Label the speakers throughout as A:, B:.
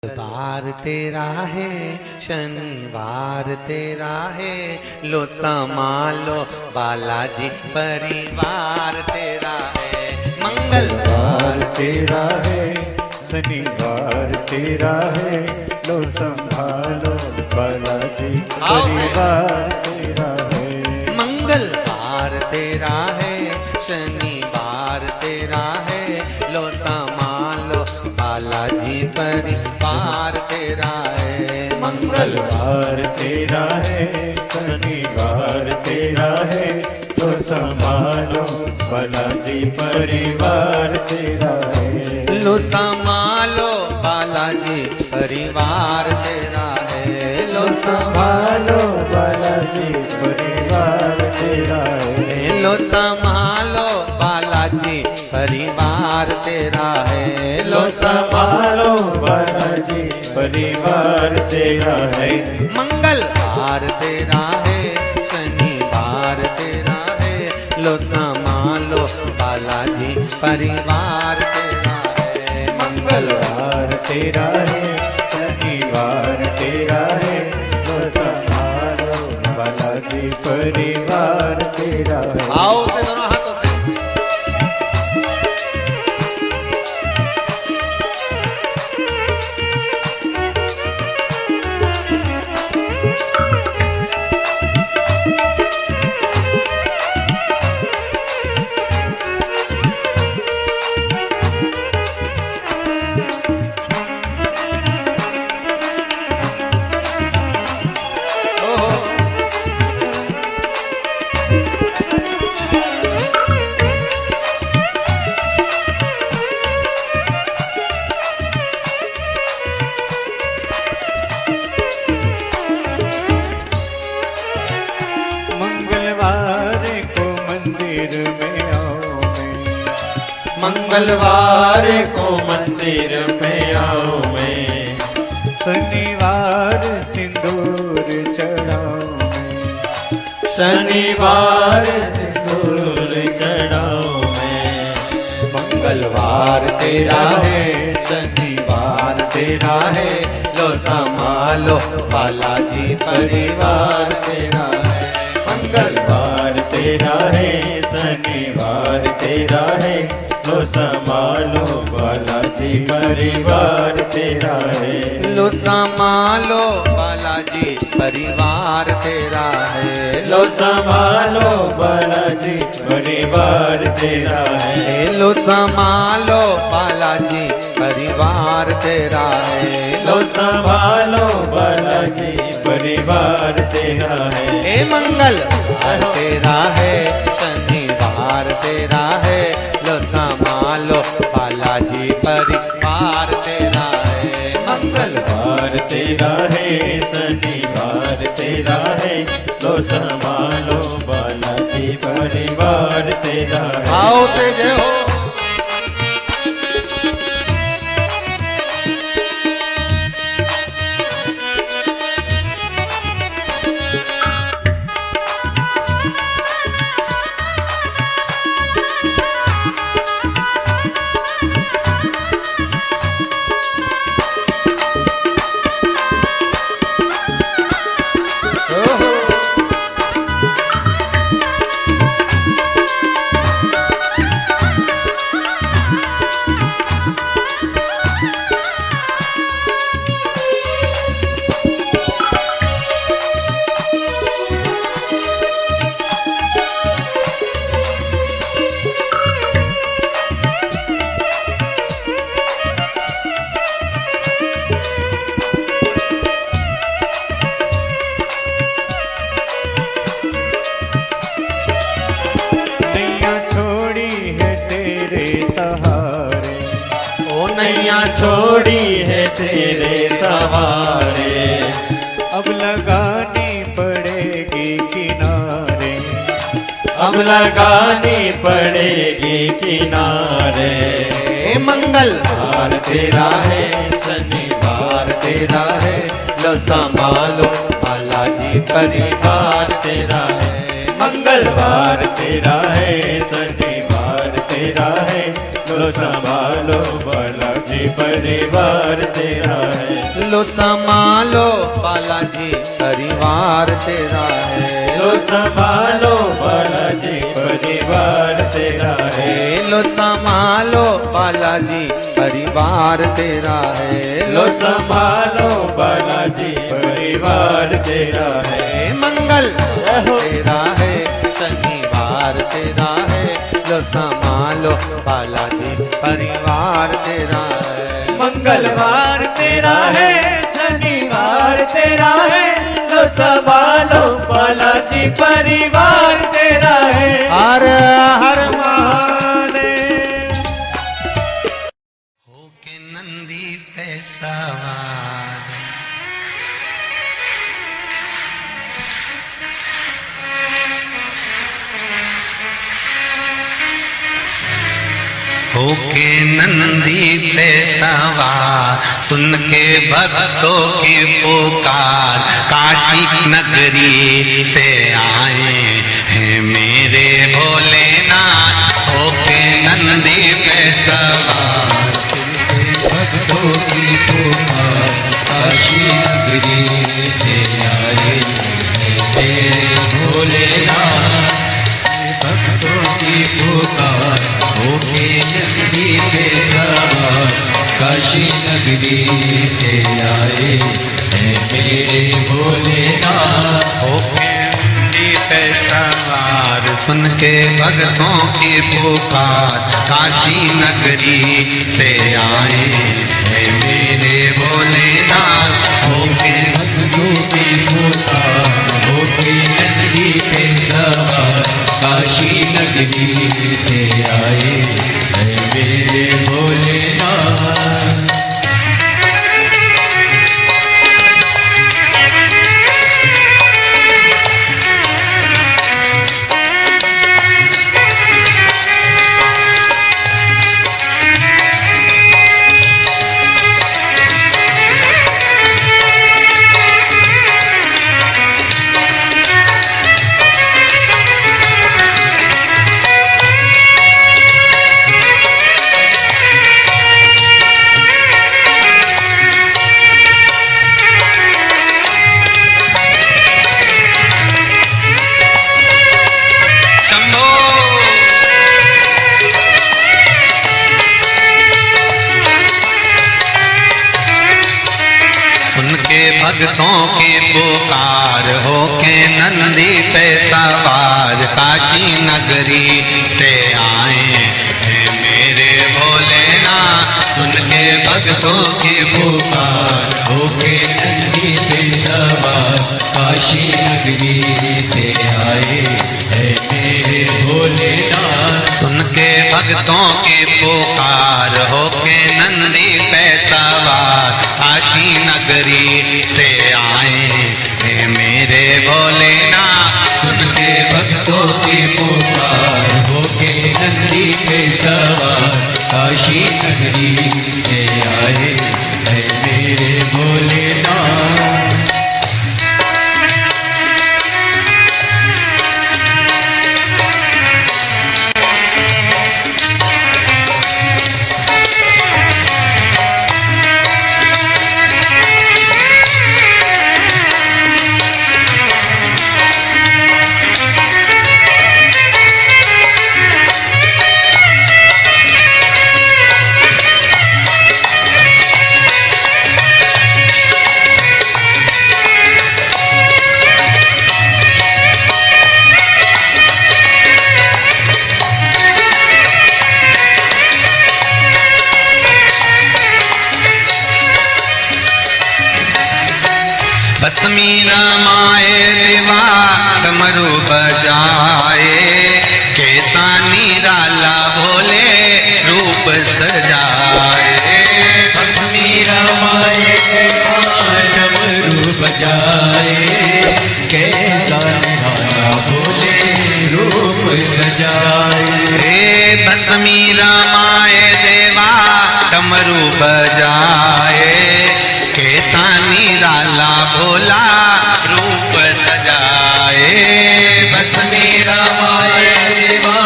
A: बार तेरा है, शनिवार तेरा है, लो संभालो बालाजी परिवार तेरा है। मंगलवार
B: तेरा है, शनिवार तेरा है, लो संभालो बालाजी परिवार तेरा है।
A: मंगलवार तेरा है, शनिवार तेरा है, लो संभालो बालाजी परिवार तेरा है।
B: मंगलवार तेरा है, शनिवार तेरा है, लो संभालो बालाजी परिवार तेरा है।
A: लो संभालो बालाजी परिवार तेरा है। लो
B: संभालो बालाजी परिवार तेरा है।
A: लो संभालो बालाजी परिवार तेरा है। लो
B: संभालो बालाजी परिवार तेरा है।
A: मंगलवार तेरा है, शनिवार तेरा है, लो संभालो बालाजी परिवार तेरा है।
B: मंगलवार तेरा है, शनिवार तेरा है, लो संभालो बालाजी परिवार तेरा है।
A: आओ से दोनों हाथों से।
B: मंगलवार को मंदिर में आओ मैं, शनिवार सिंदूर चढ़ाओ मैं, शनिवार सिंदूर चढ़ाओ मैं।
A: मंगलवार तेरा है, शनिवार तेरा है, लो संभालो बालाजी परिवार तेरा है।
B: मंगलवार तेरा है, शनिवार तेरा है, लो संभालो बालाजी परिवार तेरा है।
A: लो संभालो बालाजी परिवार तेरा है।
B: लो संभालो बालाजी परिवार तेरा है।
A: लो संभालो बालाजी परिवार तेरा है।
B: लो संभालो बालाजी परिवार तेरा है।
A: हे मंगलवार तेरा है, शनिवार तेरा है, लो संभालो बालाजी परिवार तेरा है।
B: मंगलवार तेरा है, शनिवार तेरा है, लो संभालो बालाजी परिवार तेरा है।
A: आओ से जय हो।
B: नैया छोड़ी है तेरे सहारे, अब लगानी पड़ेगी किनारे, अब लगानी पड़ेगी किनारे।
A: मंगलवार तेरा है, शनिवार तेरा है, लो संभालो बालाजी परिवार तेरा है।
B: मंगलवार तेरा है, शनिवार तेरा है, लो संभालो बालाजी बालाजी परिवार तेरा है।
A: लो संभालो बालाजी परिवार तेरा है।
B: लो संभालो बालाजी परिवार तेरा है।
A: लो संभालो बालाजी परिवार तेरा है।
B: लो संभालो बालाजी परिवार तेरा है।
A: मंगल तेरा है, शनिवार तेरा है। लो संभालो बालाजी परिवार तेरा है।
B: मंगलवार तेरा है, शनिवार तेरा है। लो संभालो बालाजी परिवार तेरा है।
A: हर हर महादेव। होके नंदी पे सवार, होके नंदी पे सवार, सुन के भक्तों की पुकार, काशी नगरी से आए हैं मेरे भोलेनाथ। होके नंदी पे सवार, सुन के भक्तों की पुकार, काशी नगरी से आए हैं मेरे भोलेनाथ। भक्तों की पुकार, होके नगरी पे सवार, काशी नगरी से आए हैं मेरे भोलेनाथ। होके नगरी पे सवार, सुन के भक्तों की पुकार, काशी नगरी से आए हैं मेरे भोलेनाथ। होके भक्तों की पुकार, होके नगरी पे सवार, काशी नगरी से आए हैं मेरे भोलेनाथ। भक्तों की पुकार, होके नंदी पे सवार, काशी नगरी से आए हैं मेरे भोलेनाथ। सुन के भक्तों की पुकार, होके नंदी पे सवार, काशी नगरी से आए हैं मेरे भोलेनाथ। सुन के भक्तों की पुकार, होके नंदी पे सवार, काशी नगरी से आए हैं मेरे भोलेनाथ। सुन के भक्तों की पुकार, होके नंदी पे सवार, काशी नगरी से आए हैं मेरे भोलेनाथ। भस्मी रमाए देवा डमरू बजाए, कैसा निराला भोले रूप सजाए। भस्मी रमाए देवा डमरू बजाए, कैसा निराला भोले रूप सजाए। भस्मी रमाए देवा डमरू बजाए, कैसा निराला भोला रूप सजाए। भस्मी रमाए देवा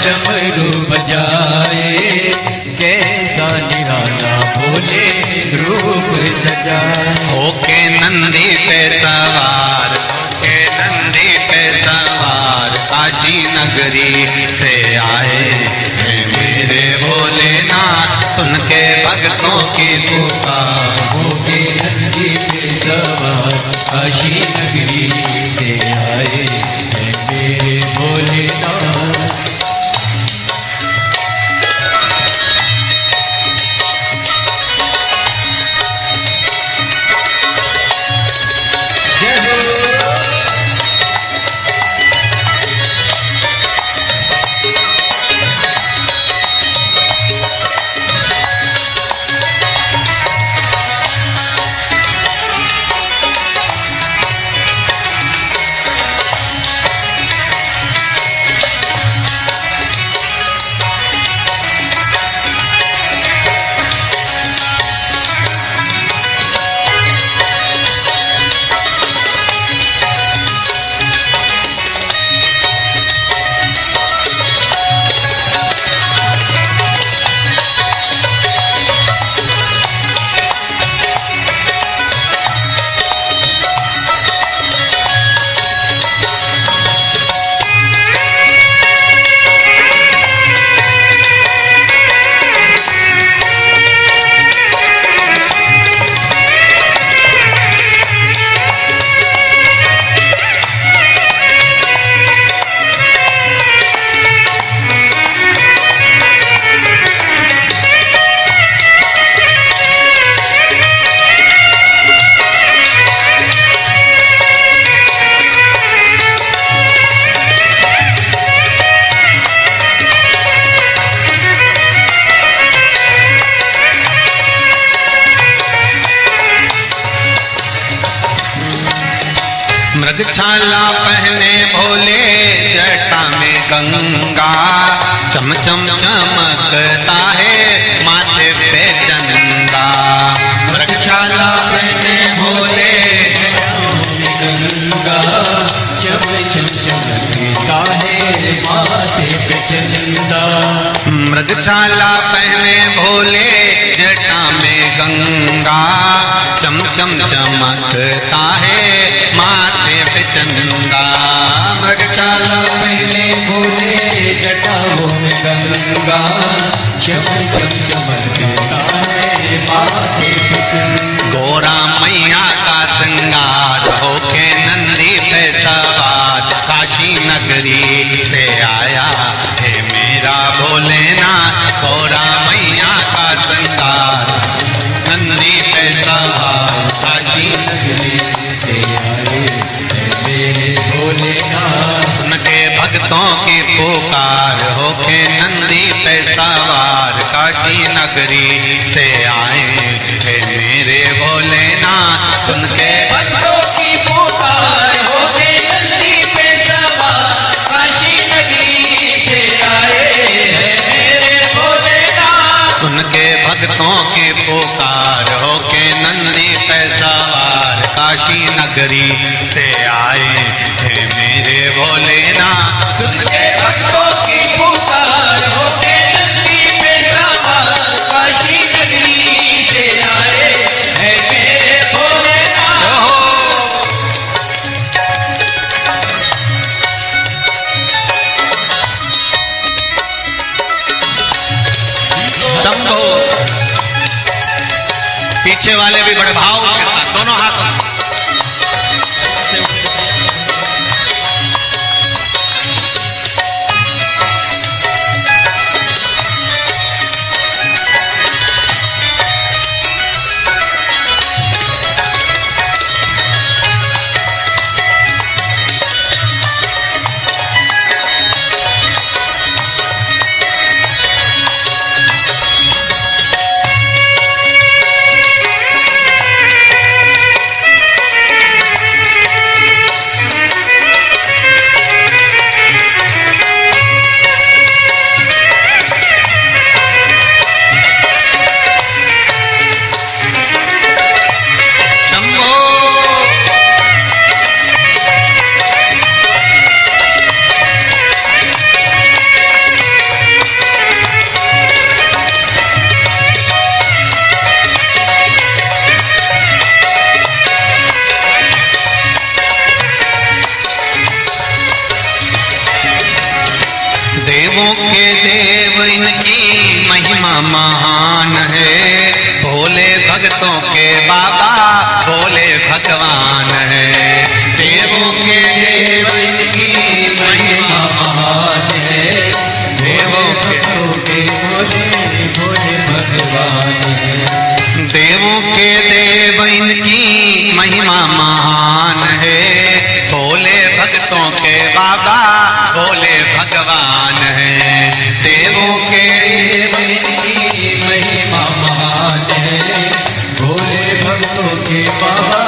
A: डमरू बजाए, कैसा निराला
B: जाए।
A: होके नंदी पे सवार, होके नंदी पे सवार काशी नगरी से आए हैं मेरे भोलेनाथ। सुन के भक्तों की पुकार,
B: होके नंदी पे सवार काशी नगरी से आए हैं मेरे भोलेनाथ।
A: मृगछाला पहने भोले जटा में गंगा, चम चम चमकता है माथे पे चंदा। मृगछाला पहने भोले
B: जटा में गंगा, चम चम चमकता है माथे पे चंदा।
A: मृगछाला पहने भोले जटा में गंगा, चम चम चमकता है माथे पे चंदा। मृगछाला
B: पहने भोले जटाओं में गंगा, चम चम चमकता है माथे पे चंदा।
A: गोरा मैया का श्रृंगार होके नंदी पे सवार काशी नगरी से आया है मेरा भोलेनाथ। गोरा मैया का श्रृंगार नंदी पे सवार काशी
B: नगरी से आए हैं मेरे भोलेनाथ।
A: सुन के भक्तों की पुकार होके नंदी पे सवार काशी नगरी से आए हैं मेरे भोलेनाथ। सुन के
B: भक्तों की पुकार होके नंदी पे सवार काशी नगरी से आए हैं मेरे भोलेनाथ।
A: सुन के भक्तों की पुकार होके नंदी पे सवार काशी नगरी से आए हैं मेरे भोलेनाथ।
B: सुन के भक्तों की पुकार होके नंदी पे सवार काशी नगरी से आए हैं मेरे भोलेनाथ।
A: शंभो। पीछे वाले भी बड़े भाव के साथ दोनों हाथों से देवों के देव इनकी महिमा महान है, भोले भक्तों के बाबा भोले भगवान है। देवों के देव इनकी महिमा महान है, देवों के भोले भोले भगवान है। देवों के देव इनकी महिमा महान है, भोले भक्तों के बाबा भोले भगवान है। देवों के देव इनकी महिमा महान है, भोले भक्तों के बाबा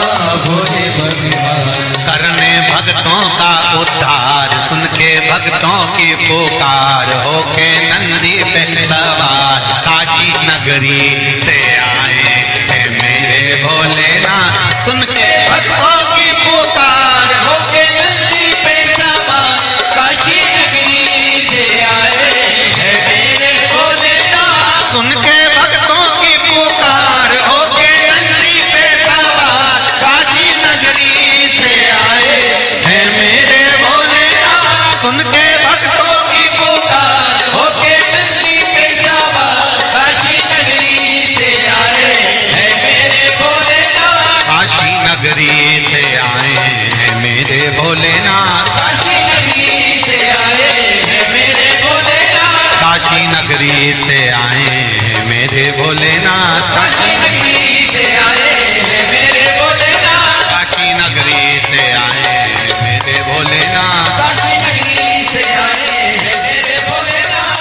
A: भोले भगवान। करने भक्तों का उद्धार, सुन के भक्तों की पुकार, होके नंदी पे सवार काशी नगरी से आए हैं मेरे भोलेनाथ। सुन के भक्तों की पुकार, होके नंदी पे सवार काशी नगरी से आए हैं मेरे भोलेनाथ। सुन के भक्तों की पुकार, होके नंदी पे सवार काशी नगरी से आए हैं मेरे भोलेनाथ। सुन के भक्तों की पुकार, होके नंदी पे सवार काशी नगरी से आए हैं मेरे भोलेनाथ। काशी नगरी से आए हैं मेरे भोलेनाथ। काशी नगरी से आए हैं मेरे भोलेनाथ। काशी नगरी से आए हैं मेरे भोलेनाथ। काशी नगरी से आए हैं मेरे भोलेनाथ। काशी नगरी से आए हैं मेरे भोलेनाथ। काशी नगरी से आए हैं मेरे भोलेनाथ।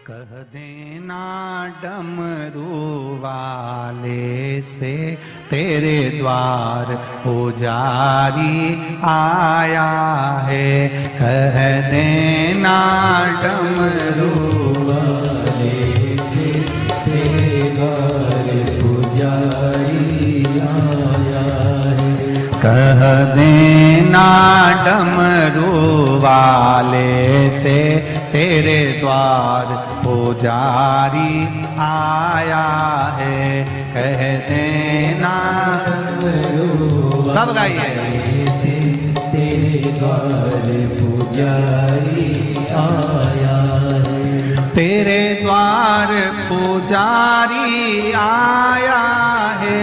A: कह देना डमरू वाले से तेरे द्वार पुजारी आया है। कह देना डमरू वाले से तेरे द्वार पुजारी आया है। कह देना डमरू वाले से तेरे द्वार पुजारी आया है। कह देना सब गाइए से तेरे द्वार पुजारी आया है। तेरे द्वार पुजारी आया है।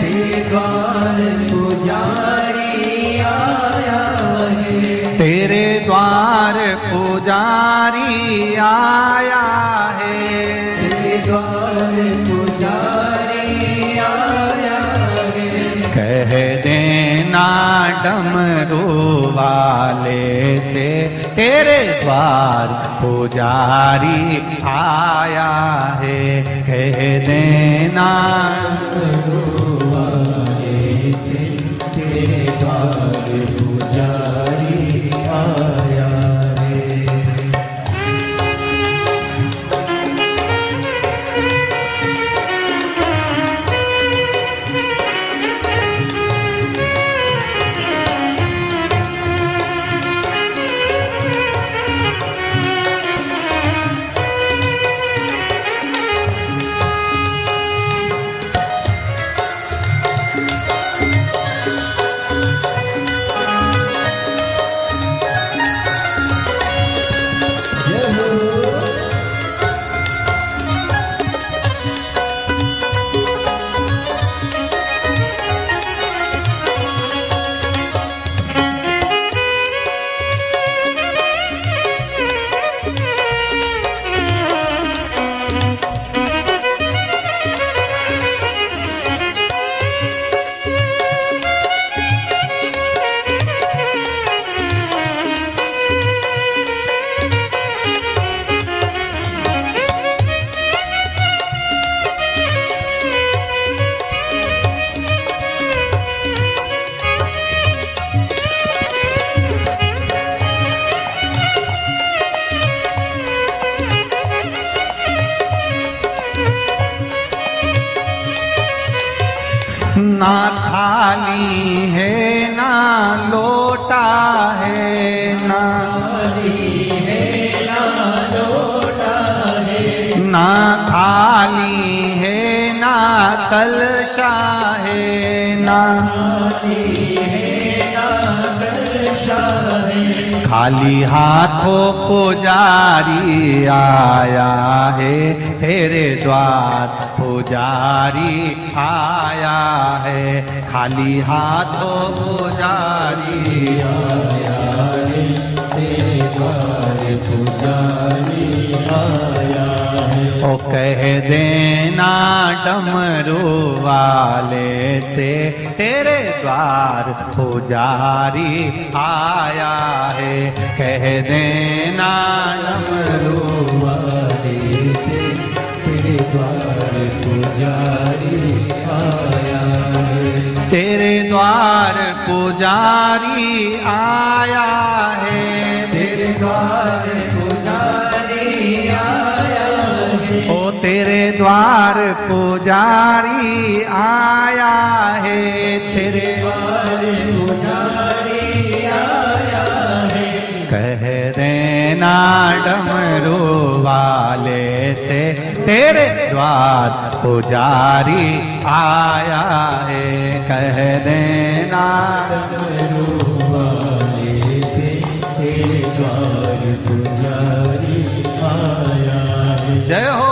A: तेरे द्वार पुजारी आया है। तेरे द्वार पुजारी आया है। तेरे द्वार पुजारी आया है। कह देना डमरू वाले से तेरे द्वार पुजारी आया है। कह देना डमरू वाले से तेरे द्वार पुजारी आया है। ना थाली है ना लोटा है, ना थाली है ना लोटा है, ना थाली है ना कलशा है, ना थाली है ना खाली हाथों पुजारी आया है तेरे द्वार, पुजारी आया है। खाली हाथों पुजारी आया है तेरे द्वार, पुजारी आया है। ओ कह देना डमरू वाले से तेरे द्वार पुजारी आया है। कह देना डमरू वाले से तेरे द्वार पुजारी आया है। तेरे द्वार पुजारी आया है, तेरे द्वार पुजारी आया है। ओ तेरे द्वार पुजारी आया है, तेरे द्वार पुजारी आया है। कह देना डमरू वाले से तेरे द्वार पुजारी आया है। कह देना डमरू वाले से तेरे द्वार पुजारी आया है। जय हो।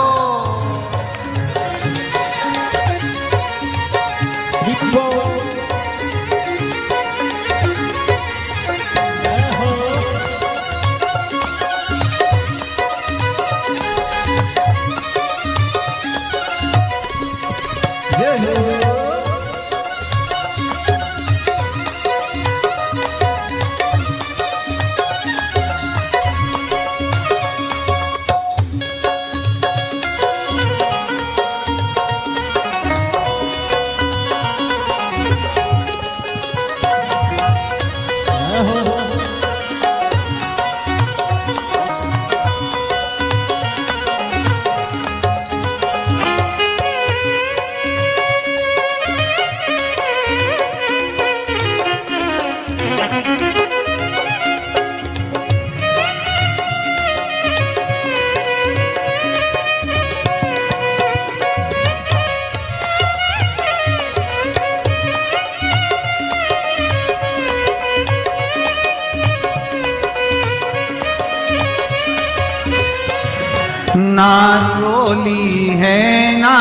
A: ना रोली है ना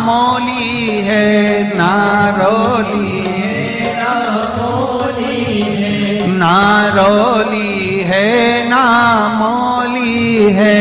A: मोली है, ना रोली है ना मोली है। ना रोली है ना मोली है,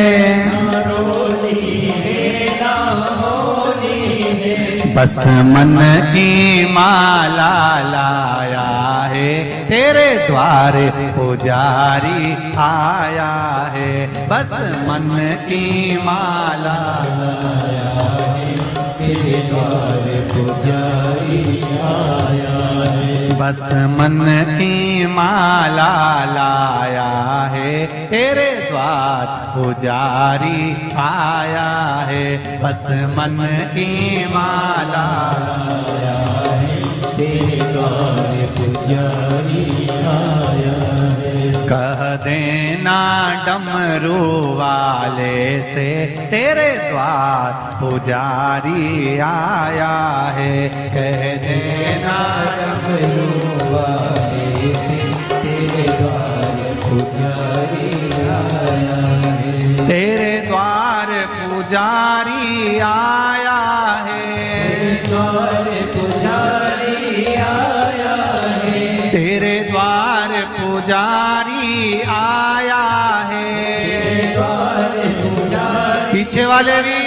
A: ना रोली है ना मोली है। बस मन की माला लाया है तेरे द्वार पुजारी आया है। बस मन की माला लाया है तेरे द्वार पुजारी आया है। बस मन की माला लाया है तेरे द्वार पुजारी आया है। बस मन की माला लाया है तेरे द्वार पुजारी आया है। कह देना डमरू वाले से तेरे द्वार पुजारी आया है। कह देना डमरू वाले से तेरे द्वार पुजारी आया है। तेरे द्वार पुजारी आया है, द्वार पुजारी आया है। तेरे द्वार पुजारी आया है, द्वार पुजारी। पीछे वाले भी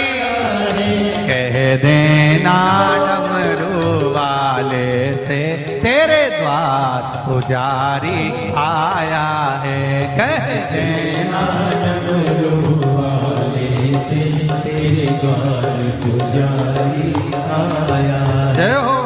A: कह देना डमरू वाले से तेरे द्वार पुजारी आया है। कह देना डमरू वाले से तेरे द्वार पुजारी आया। जय हो।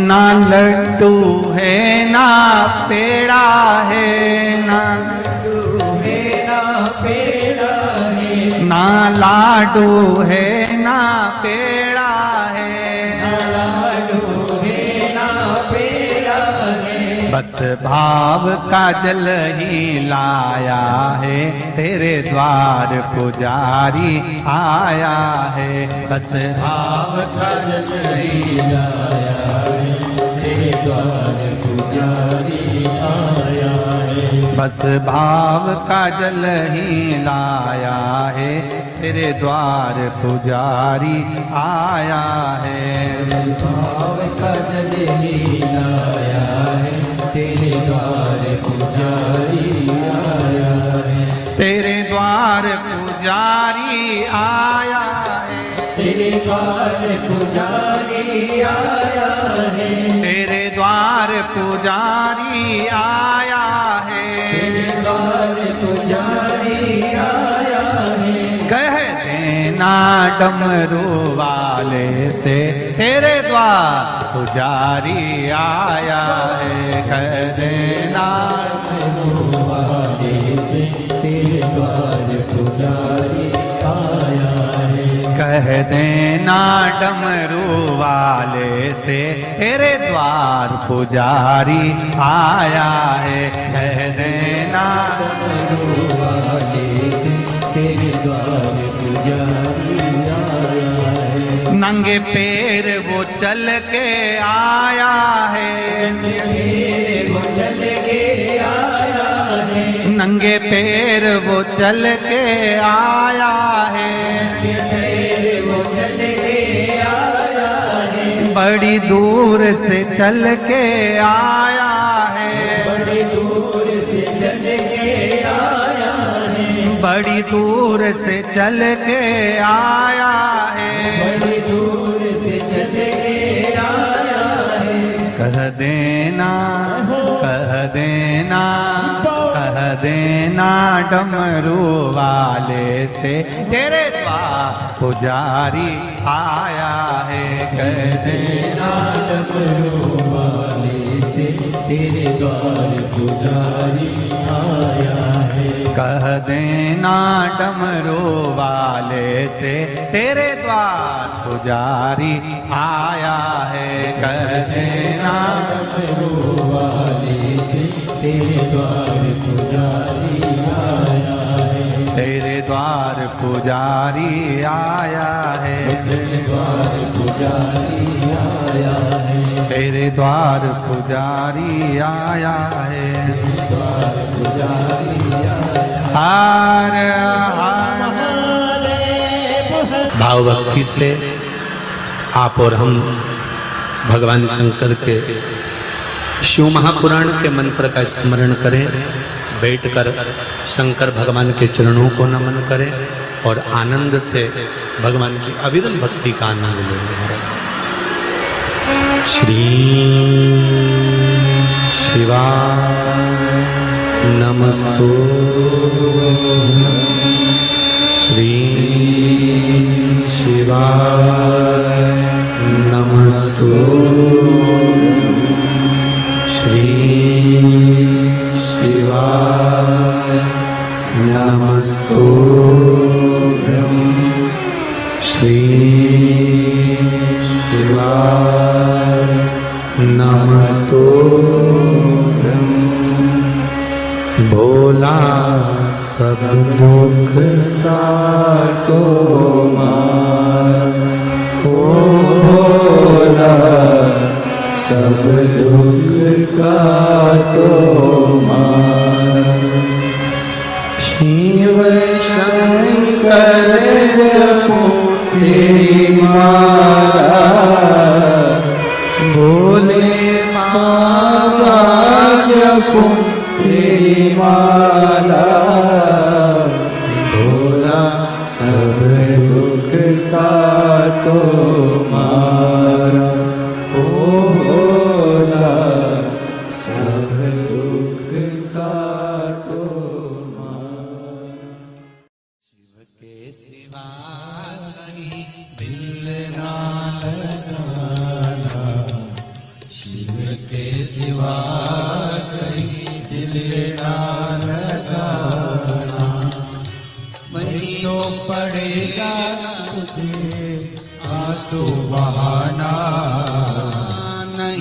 A: ना लड्डू है ना पेड़ा है, ना ना लाडू है ना पेड़ा है, बस भाव का जल ही लाया है, तेरे द्वार पुजारी आया है। बस भाव का जल ही लाया है, तेरे द्वार पुजारी आया है। बस भाव का जल ही लाया है, तेरे द्वार पुजारी आया है। भाव का जल ही लाया है, तेरे द्वार पुजारी आया है। तेरे द्वार पुजारी आया है, तेरे द्वार पुजारी आया है। तेरे द्वार पुजारी आया है, तेरे द्वार पुजारी आया है। कह देना डमरू वाले से, तेरे द्वार पुजारी आया है। कह देना डमरू वाले से, तेरे द्वार पुजारी आया है। कह देना डमरू वाले से, तेरे द्वार पुजारी आया है। कह देना डमरू वाले से, तेरे द्वार पुजारी आया है। नंगे पैर वो चल के आया है, नंगे पैर वो चल के आया है, बड़ी दूर से चल के आया है, बड़ी दूर से चल के आया है, बड़ी दूर से चल के आया है, बड़ी दूर से चल के आया है। कह देना, कह देना, कह देना डमरू वाले से, तेरे द्वार पुजारी आया है। कह देना डमरू वाले से, तेरे द्वार पुजारी आया है। कह देना डमरू वाले से, तेरे द्वार पुजारी आया है। कह देना डमरू वाले से, तेरे द्वार पुजारी आया है। तेरे द्वार पुजारी आया है, तेरे द्वार पुजारी आया है। तेरे द्वार पुजारी आया है, द्वार पुजारी आया। हार
C: भाव भक्ति से आप और हम भगवान शंकर के शिव महापुराण के मंत्र का स्मरण करें, बैठकर शंकर भगवान के चरणों को नमन करें और आनंद से भगवान की अविरल भक्ति का आनंद लें। श्री शिवाय नमस्तु, श्री शिवाय नमस्तु, श्री शिवाय नमस्तुभ्यं, श्री शिवाय नमस्तुभ्यं। भोला सब दुख काटो मार, ओ भोला सब दुख काटो मार। शिव शंकर तेरी मारा, भोले माता जपो तेरी माला। भोला सब दुख काटो मारा, ओ भोला सब दुख काटो मारा। शिव के सिवा कहीं दिल ना लगाना,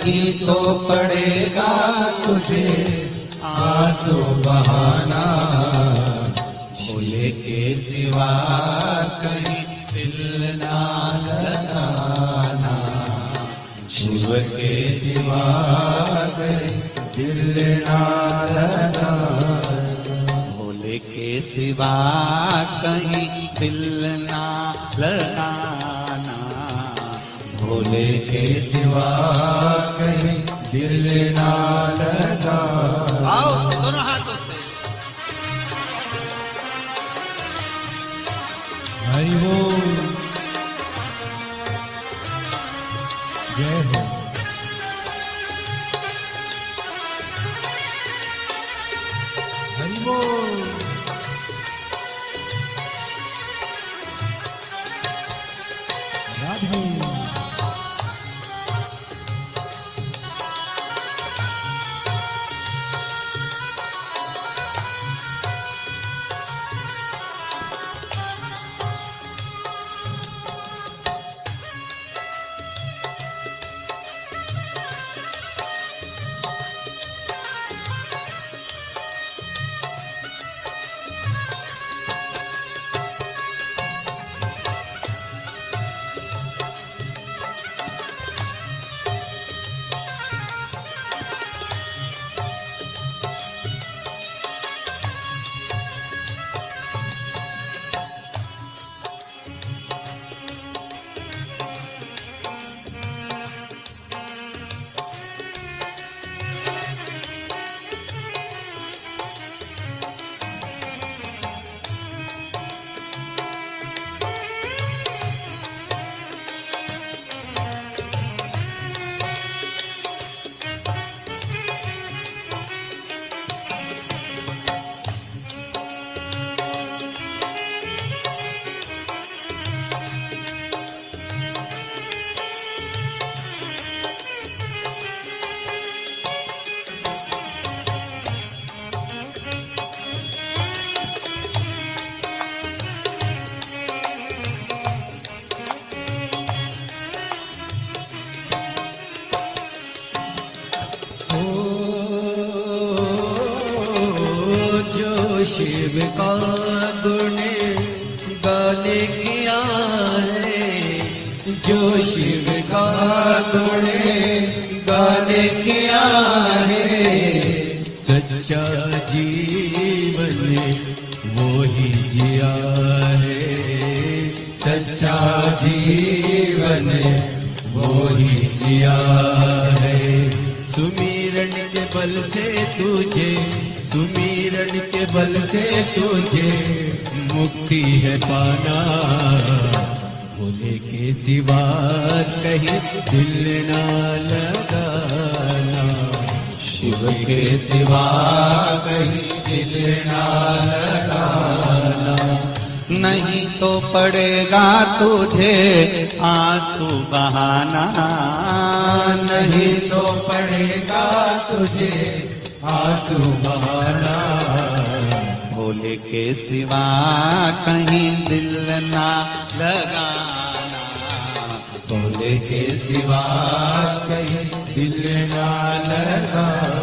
B: नहीं तो पड़ेगा तुझे आंसू बहाना, भोले के सिवा कहीं दिल ना लगाना, शिव के सिवा कहीं दिल ना लगाना,
C: भोले के सिवा कहीं दिल ना लगाना,
B: भोले के सिवा कहीं दिल ना लगाना।
C: आओ से दोनों हाथों से।
B: हरि बोल, जय हो। हरि बोल, राधे। शिव का गुण गाने किया है, जो शिव का गुण गाने किया है, सच्चा जीवन वो ही जिया है, सच्चा जीवन वो ही जिया है। सुमिरन के बल से तुझे, सुमिरन के बल से तुझे मुक्ति है पाना, भोले के सिवा कहीं दिल ना लगाना, शिव के सिवा कहीं दिल ना लगाना,
C: नहीं तो पड़ेगा तुझे आंसू बहाना,
B: नहीं तो पड़ेगा तुझे आंसू बहाना,
C: भोले के सिवा कहीं दिल ना लगाना,
B: भोले के सिवा कहीं दिल ना लगाना।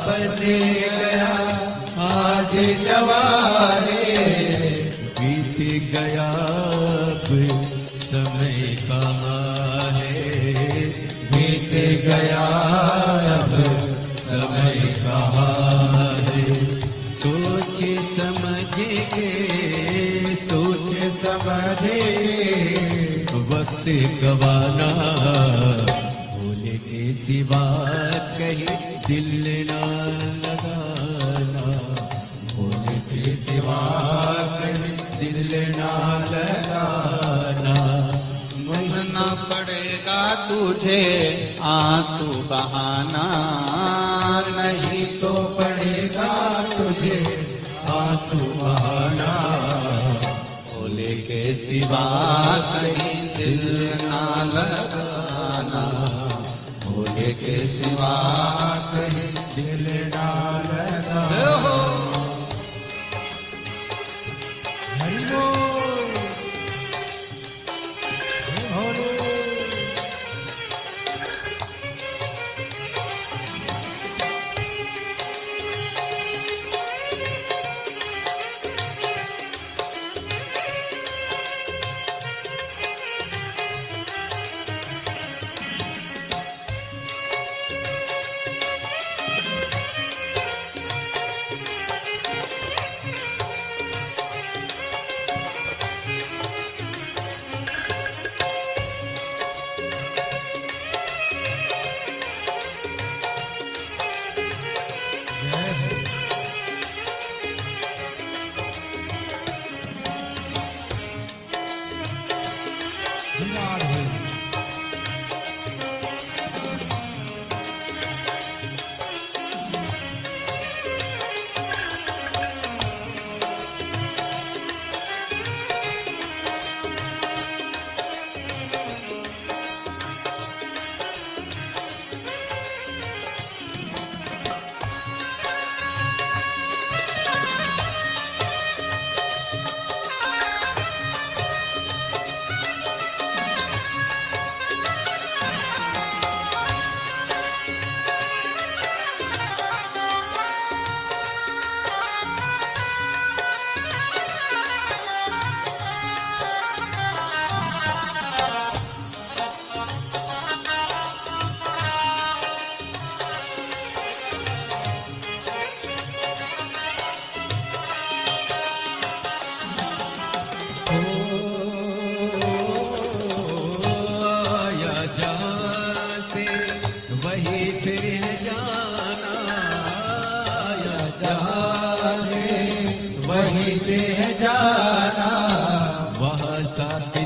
B: बने गया आज जवारे,
D: बीत गया अब समय कहाँ है,
B: बीत गया अब समय कहाँ है।
D: सोच समझ के सोच
B: समझ
D: वक्त गवाना, भूल के सिवा कहीं दिल ना लगाना, भूल के सिवा कहीं दिल ना लगाना।
C: बहना पड़ेगा तुझे आंसू बहाना,
B: नहीं तो पड़ेगा तुझे आंसू बहाना,
C: भोले के सिवा कहीं दिल ना लगाना, भोले के सिवा
B: कहीं दिल ना लगा। हरि बोल भोले।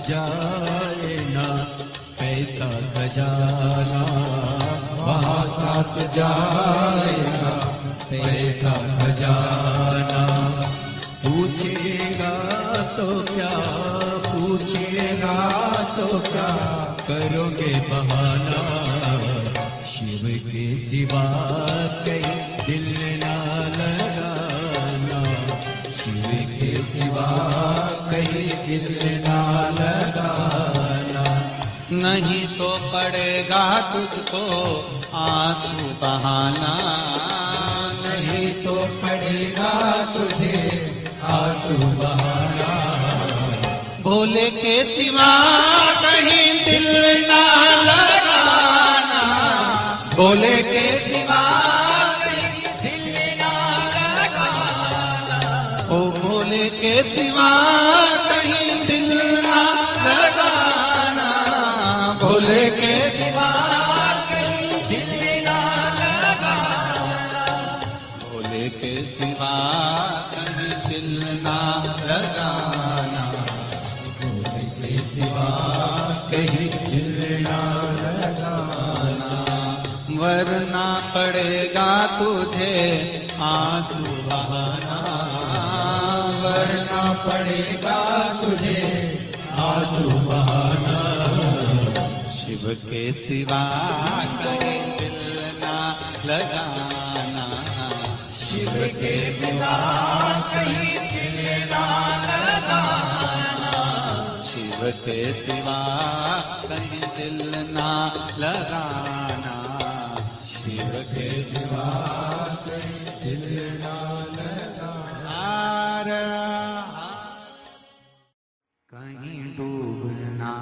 D: जाए ना पैसा खजाना,
B: वहाँ साथ जाएगा
D: पैसा खजाना। पूछेगा तो क्या, पूछेगा तो क्या, करोगे बहाना। शिव के सिवा कहीं दिल ना लगाना, शिव के सिवा कहीं दिल ना लगाना।
C: नहीं तो पड़ेगा तुझको आंसू बहाना,
B: नहीं तो पड़ेगा तुझे आंसू बहाना।
C: भोले के सिवा कहीं दिल ना लगाना, भोले के सिवा
B: कहीं दिल ना लगाना।
C: ओ भोले के सिवा कहीं दिल ना लगाना, भोले के सिवा
B: कहीं दिल ना लगाना।
C: भोले के सिवा कहीं दिल ना लगाना, भोले के सिवा
D: कहीं दिल ना
C: लगाना। वरना पड़ेगा तुझे आंसू बहाना,
B: वरना पड़ेगा तुझे आंसू बहाना।
C: शिव के सिवा कहीं दिल ना लगाना,
B: शिव के सिवा कहीं दिल ना लगाना।
C: शिव के सिवा कहीं दिल ना लगाना, शिव के सिवा
D: हिलना लगा।
C: कहीं डूब ना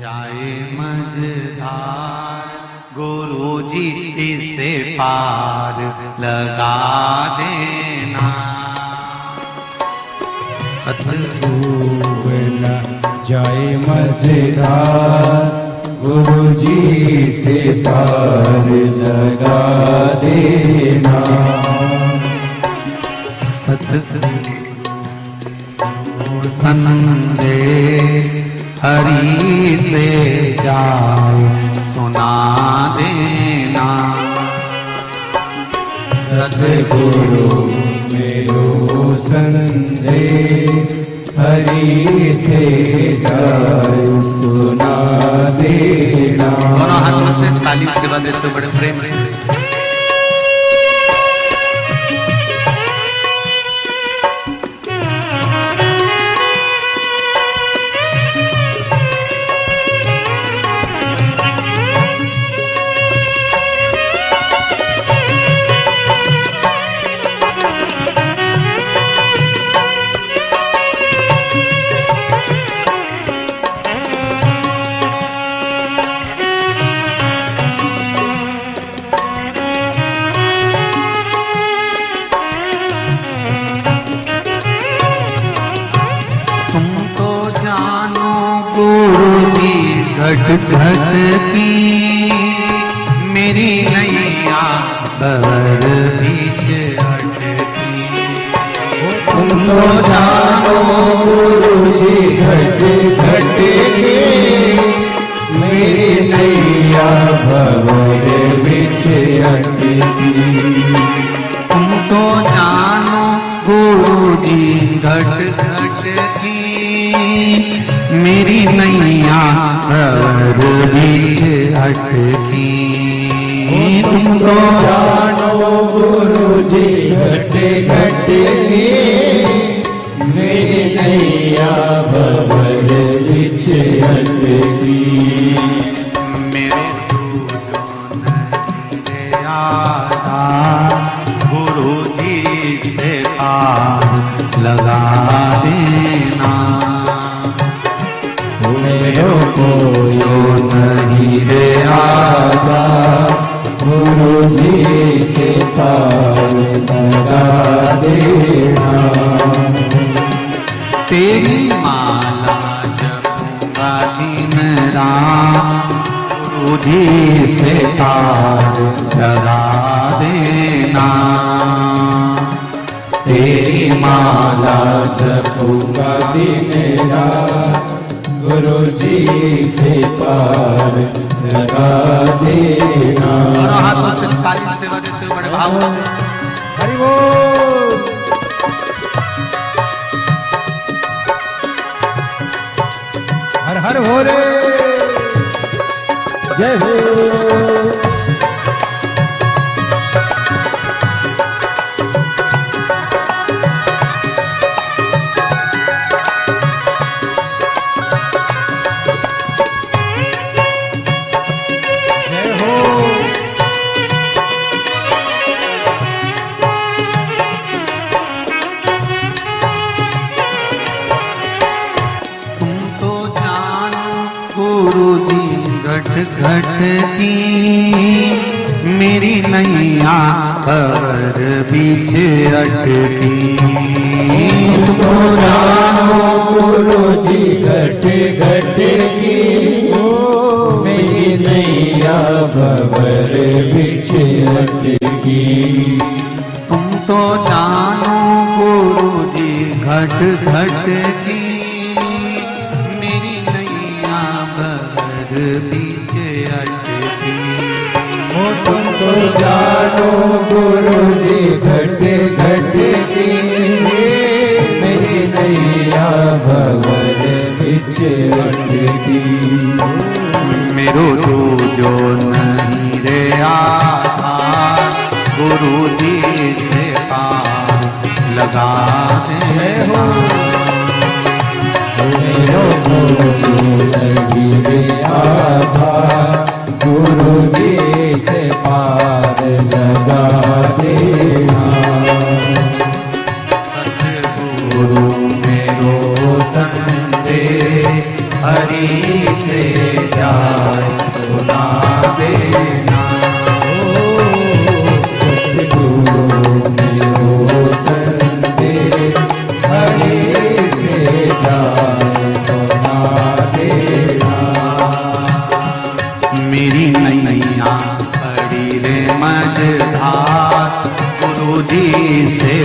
C: जाए मझधार, गुरु जी इसे पार लगा देना।
D: डूब न जाए मझधार, गुरु जी से पार लगा देना।
C: सतगुरु संदेश हरि से जाए सुना देना।
D: सतगुरु मेरो संदेश हरि से जाए सुना देना।
C: दोनों हाथों से ताली सेवा देते बड़े प्रेम से। घट घट की मेरी नैया भंवर बीच अटकी।
D: तुम तो जानो गुरु जी घट घट की मेरी नैया भंवर बीच अटकी।
C: तुम तो जानो गुरु जी घट घट की मेरी नैया भंवर बीच अटकी।
D: तुम तो जानो गुरु जी घट घट की मेरी नैया भंवर बीच अटकी।
C: मेरे जो नहीं आता गुरु जी से पार लगा देना।
D: मेरो को यो नहीं रे आता गुरु जी से पार लगा देना।
C: तेरी माला जपूंगा दिन रात गुरु जी से पार लगा देना।
D: तेरी माला जपूंगा दिन रात गुरु जी से पार लगा देना।
C: दोनों हाथों से ताली सेवा देते हुए बड़े भाव से।
D: हरि बोल। हर हर हो रे जय हो।
C: घट घट की मेरी नैया भंवर बीच अटकी।
D: तुमको जानो गुरु जी घट घट की मेरी नैया भंवर बीच अटकी।
C: तुम तो जानो गुरु जी घट घट की मेरी नैया भंवर बीच अटकी।
D: तुमको जानो गुरु जी घट घट की मेरी नैया भंवर बीच अटकी।
C: मेरो जो नहीं रे आधार गुरु जी से पार लगा दे हो।
D: मेरो जो नहीं रे आधार गुरु जी से पार लगा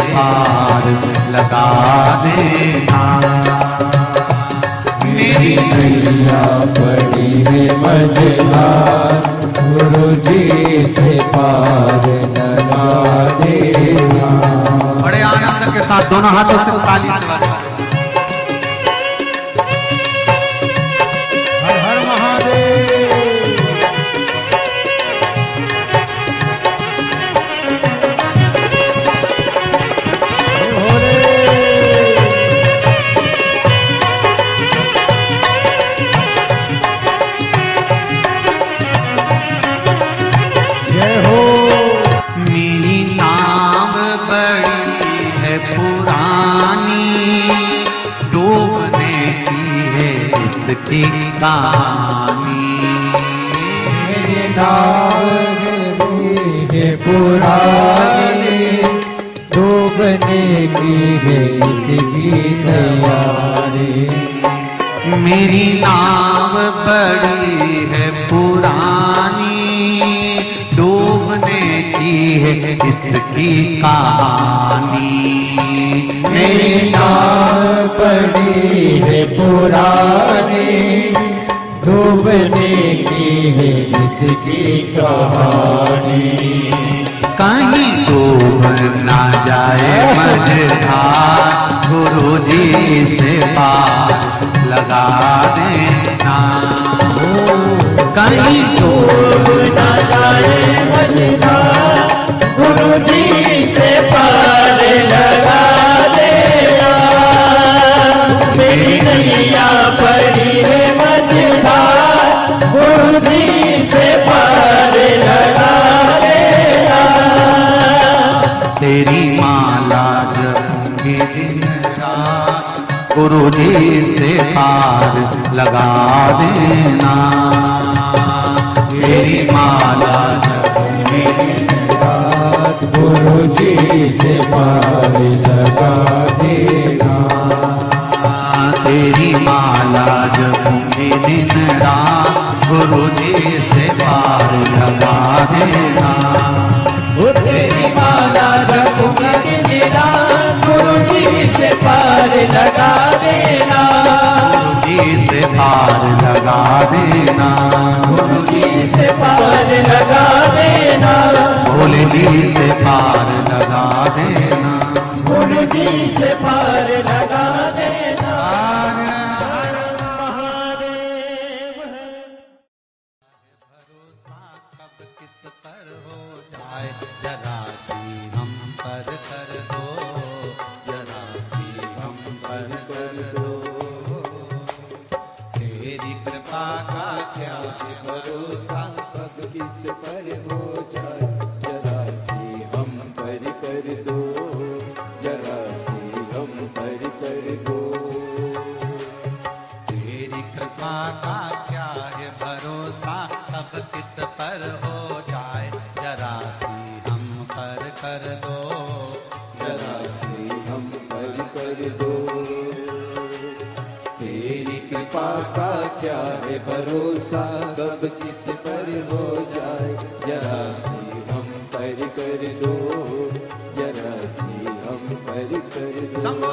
C: पार लगा देना।
D: मेरी नैया पड़ी है मझधार, गुरु जी से पार लगा देना।
C: बड़े आनंद के साथ दोनों हाथों से ताली से बजाओ।
D: हर हर महादेव।
C: मेरी नाव बड़ी है पुरानी, डूबने की है इसकी कहानी।
D: मेरी नाव है पुरानी, डूबने की है इसकी तैयारी।
C: मेरी नाव बड़ी है पुरानी, डूबने की है इसकी कहानी।
D: मेरी नाव पड़ी है पुरानी, डूबने की है इसकी कहानी।
C: कहीं डूब ना जाए मझधार, गुरु जी से पार लगा देना। कहीं डूब
D: ना जाए मझधार, गुरु जी से पार लगा देना। मेरी नैया पड़ी है मझधार, गुरु जी से पार लगा देना।
C: तेरी माला जपूंगी दिन रात, गुरु जी से पार लगा देना। तेरी माला जपूंगी दिन
D: रात, गुरु जी से पार लगा देना।
C: तेरी माला जपूंगी दिन रात, गुरु जी से पार लगा देना।
D: तेरी माला जपूंगी दिन रात, गुरु जी से पार लगा देना।
C: गुरु जी से पार लगा देना।
D: गुरु जी से पार लगा देना।
C: भोले जी से पार लगा देना।
D: गुरु जी से पार लगा देना।
C: भरोसा कब किस पर हो जाए, जरा सी हम पर कर दो, जरा सी हम पर कर दो। तेरी कृपा का क्या है भरोसा,
D: कब किस पर हो जाए, जरा सी हम पर कर दो, जरा सी हम पर कर दो।
C: तेरी कृपा का क्या है भरोसा, कब किस पर हो जाए, जरा सी हम पर कर दो,
D: जरा सी हम पर कर दो। तेरी कृपा का क्या है भरोसा, कब किस पर हो जाए, जरा सी हम पर कर दो, जरा सी हम पर कर दो।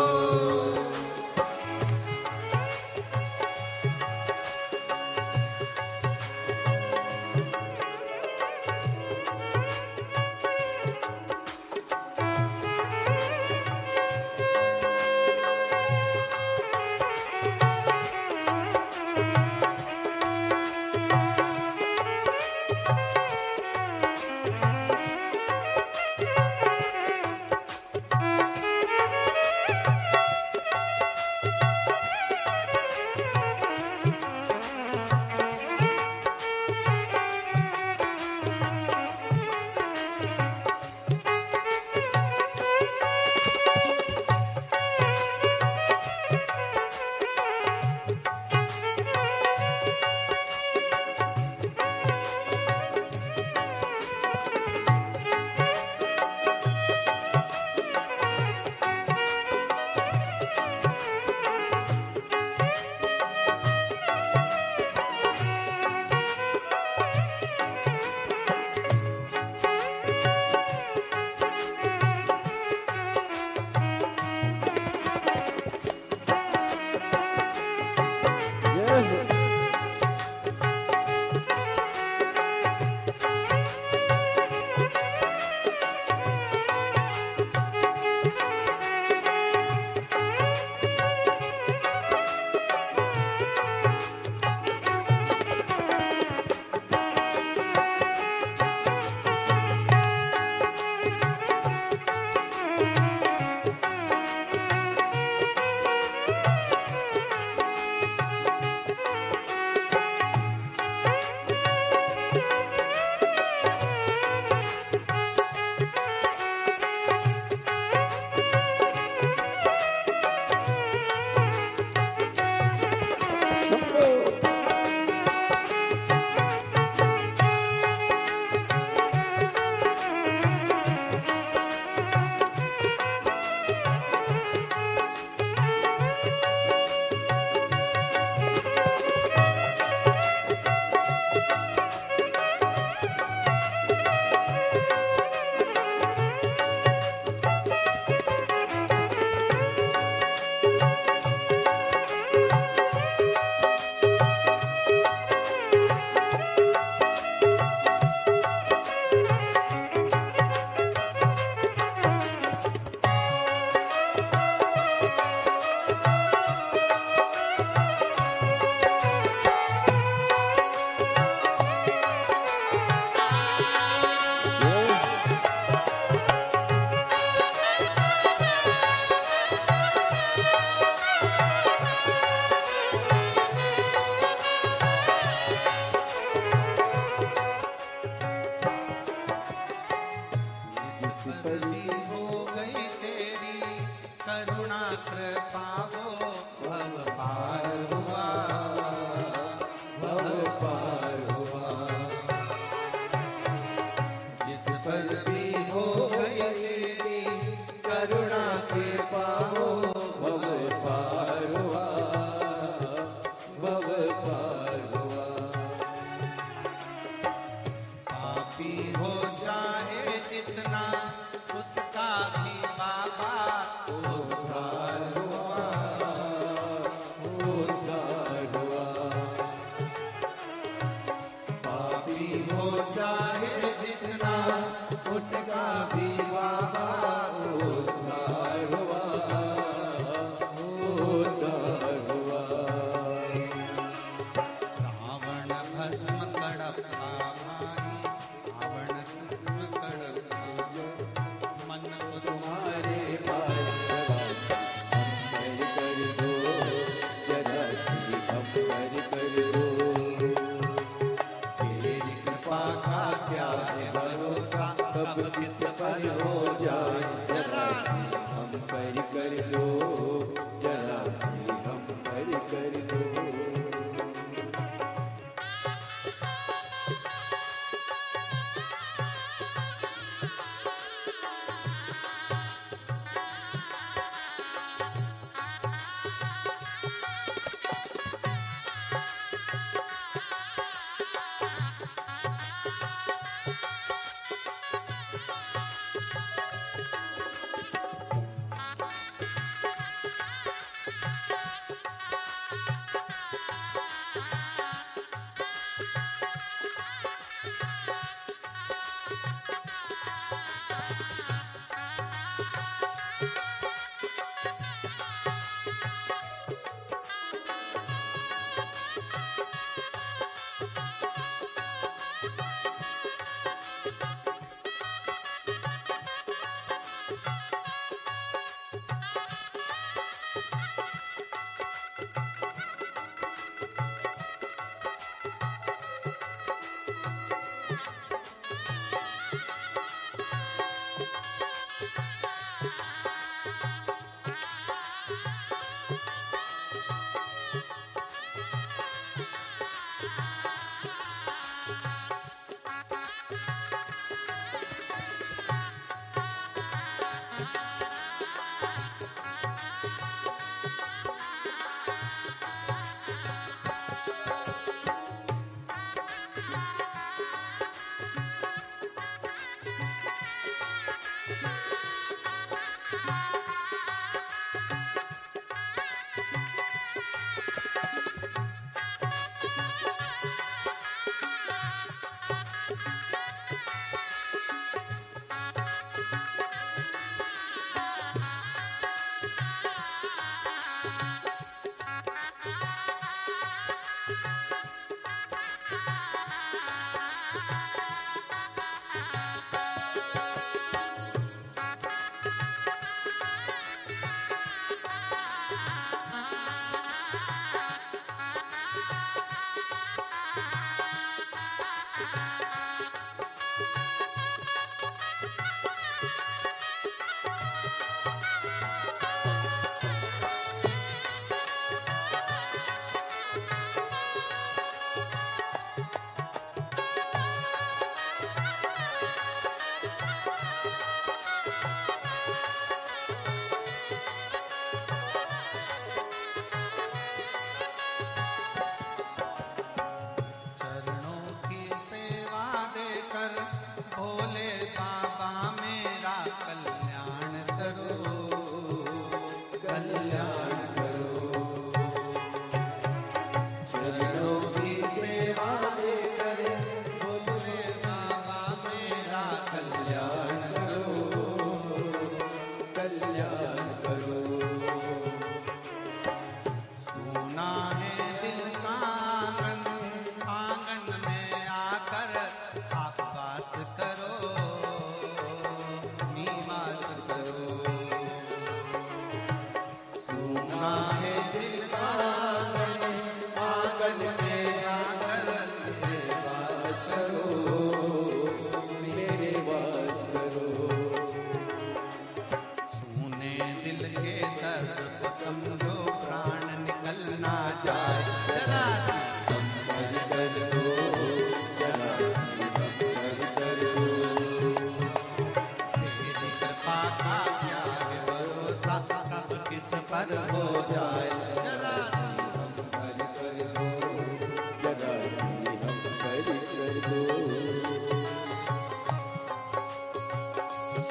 D: जिस पर
A: भी हो गई तेरी करुणा कृपा वो भव पार हुआ,
D: भव पार हुआ। जिस पर भी हो गई तेरी करुणा के पाओ भव पार हुआ, भव पार हुआ।
A: पापी हो जाए जितना उसका भी बाबा
D: उद्धार हुआ, उद्धार हुआ। पापी हो जाए जितना उसका भी बाबा उद्धार हुआ, उद्धार हुआ।
A: रावण भस्म कड़प्पा भाई, रावण भस्म कड़प्पा मन को
D: तुम्हारे पास हम कर दो, जरा सी हम कर दो।
A: तेरी कृपा का क्या है भरोसा,
D: कब किस पर हो जाए जरा सी हम कर दो, जरा सी हम कर दो।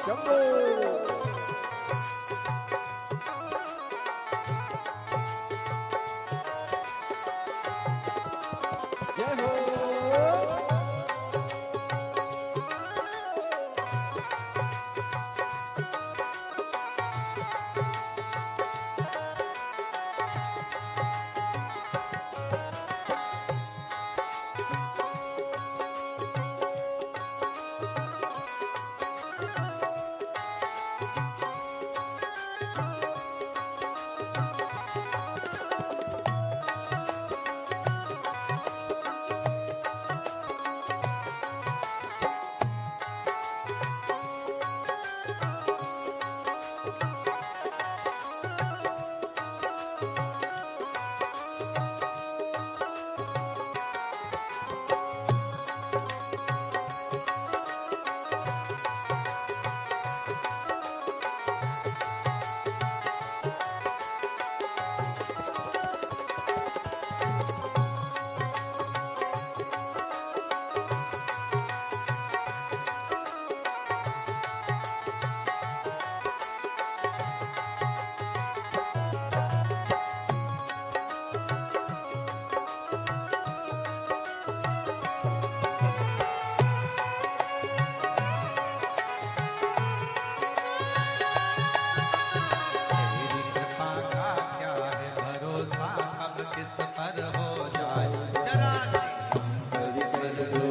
D: शंभो जय हो
A: तेरी कृपा का क्या है भरोसा, कब किस पर हो जाए जरा सी
D: हरि कर दो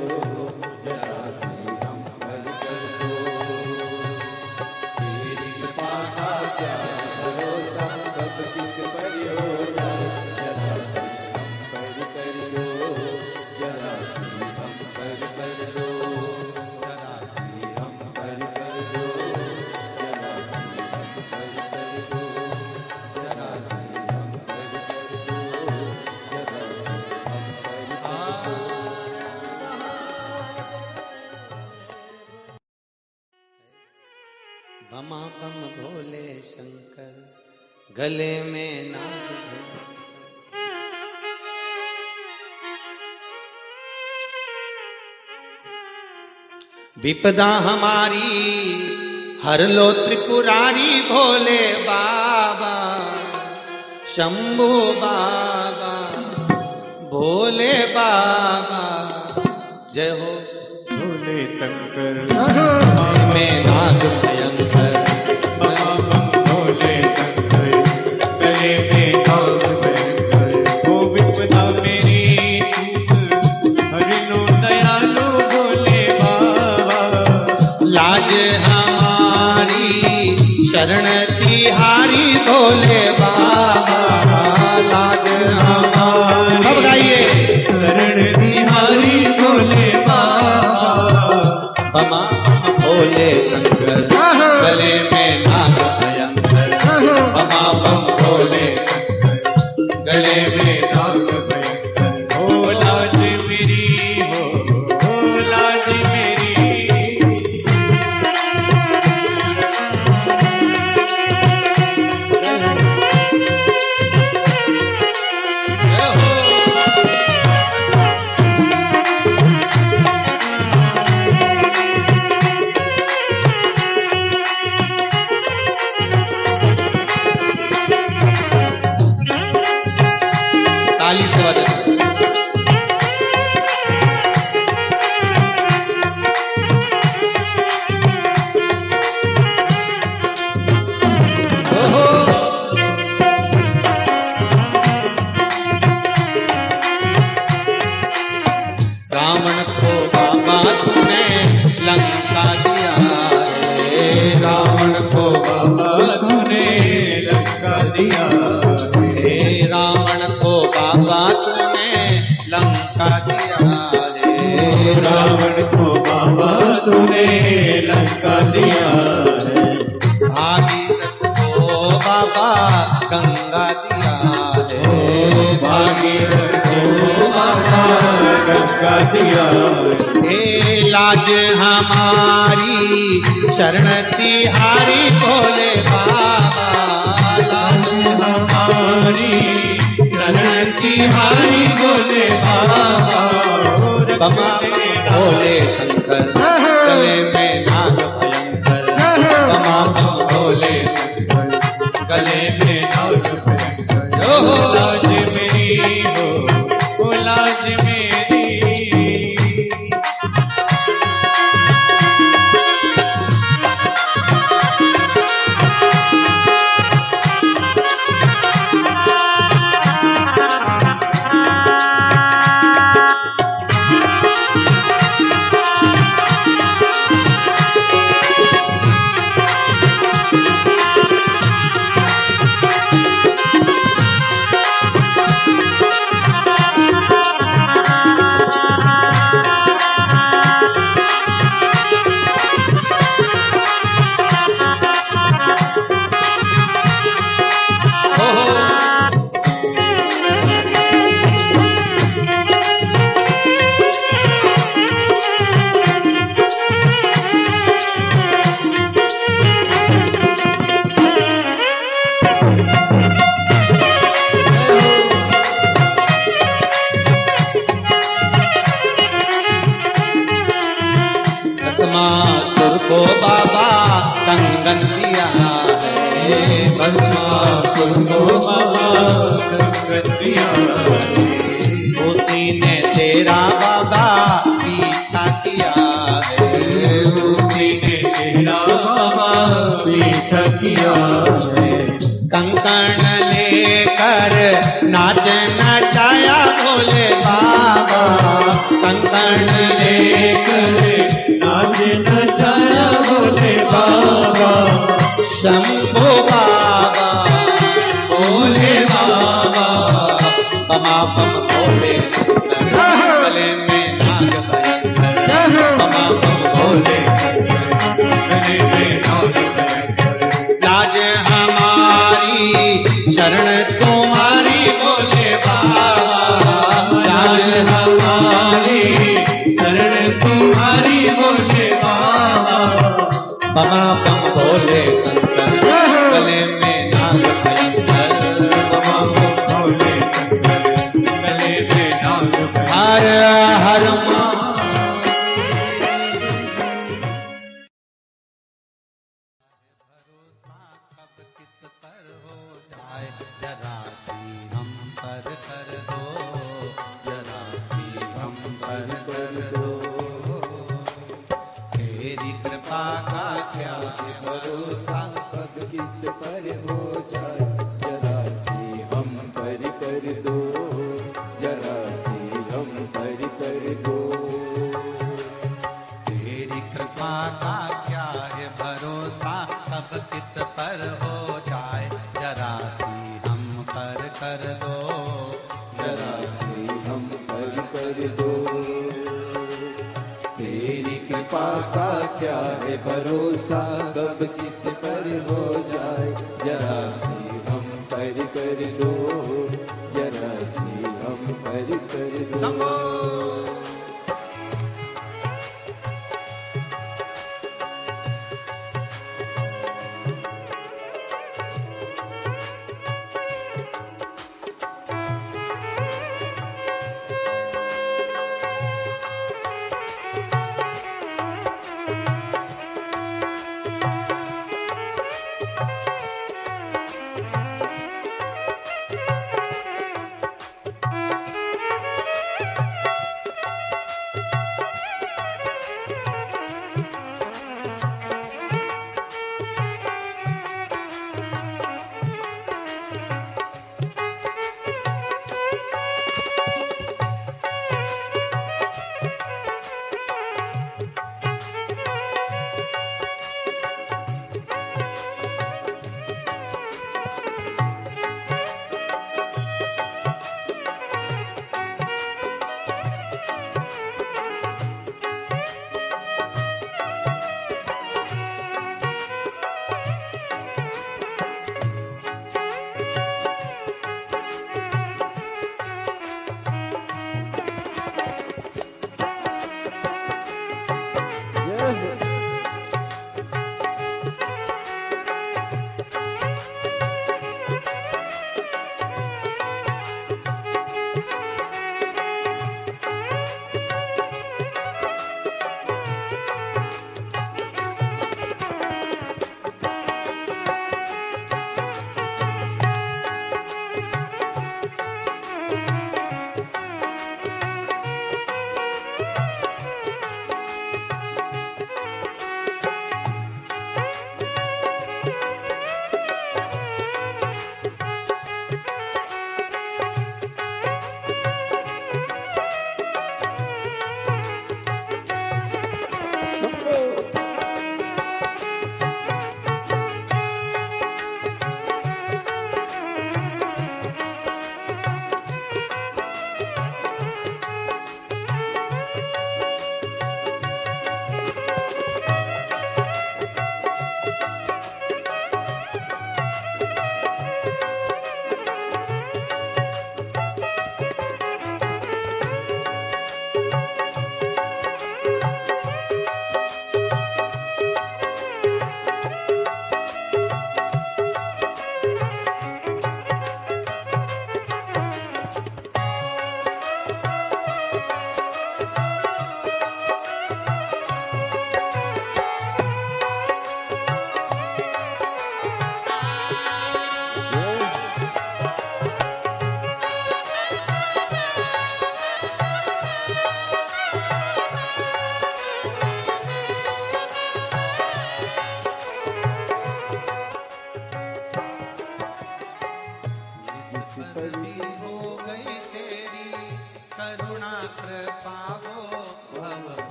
D: जरा सी हम हरि कर दो तेरी कृपा का क्या है भरोसा कब किस पर हो जाए जरा सी हम हरि कर दो जरा सी हम हरि कर दो जरा सी हम हरि कर दो जरा सी हम हरि कर दो जरा सी हम हरि कर दो जरा सी हम हरि
C: बमा बम भोले शंकर गले में नाग भयंकर। विपदा हमारी हर लो त्रिपुरारी भोले बाबा शंभू बाबा भोले बाबा जय हो
E: भोले शंकर
C: में नाग भयंकर
E: भोले शंकर गले में नाग भयंकर ओ विपदा मेरी चूक हरि लो दयालु भोले बाबा
C: लाज हमारी शरण तिहारी भोले बाबा लाज हमारी सब गाइए
E: शरण बिहारी भोले बाबा
C: बमा बम भोले शंकर गले में नाग भयंकर बमा बम भोले शंकर गले में
E: नाग भयंकर ओ लाज मेरी हो लाज मेरी
C: ताली से बजा रावण को बाबा तूने लंका दिया रे रावण को बाबा
E: तूने लंका दिया
C: हे रावण को बाबा तूने लंका दिया रे
E: रावण को बाबा तूने लंका दिया है
C: भागीरथ को बाबा गंगा दिया रे
E: भागीरथ को बाबा गंगा दिया
C: हे लाज हमारी शरण तिहारी भोले बाबा लाज
E: हमारी शरण तिहारी भोले बाबा
C: बमा भोले शंकर गले में नाग भयंकर
E: गले में नाग भयंकर हो लाज मेरी हो लाज मेरी
C: भस्मासुर को बाबा कंगन दिया है
E: भस्मासुर को बाबा कंगन दिया
C: उसी ने तेरा बाबा पीछा किया है
E: उसी ने तेरा बाबा पीछा किया है
C: कंकण लेकर नाच नचाया भोले बाबा कंकण लेकर
E: नाच नचाया भोले बाबा
C: शंभो बाबा भोले बाबा बमा बम भोले गले में नाग भयंकर बमा बम भोले
E: गले में नाग भयंकर
C: लाज हमारी शरण तुम्हारी भोले बाबा
E: लाज हमारी शरण तुम्हारी भोले बाबा
C: बमा बम भोले शंकर गले में नाग भयंकर
E: बमा बम भोले शंकर गले में नाग भयंकर
C: हर हर मा कब किस पर हो जाए जरा सी हम पर कर दो जरा सी हम पर कर दो तेरी कृपा का क्या है भरोसा
D: कब किस पर हो जाए जरा सी हम पर कर दो जरा सी हम पर कर दो
C: तेरी कृपा का क्या है भरोसा कब किस पर हो जाए जरा सी हम पर कर दो
D: जरा सी हम पर कर दो तेरी कृपा का क्या है भरोसा कब किस पर हो जाए जरा सी हम पर कर दो जरा सी हम पर कर दो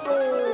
D: को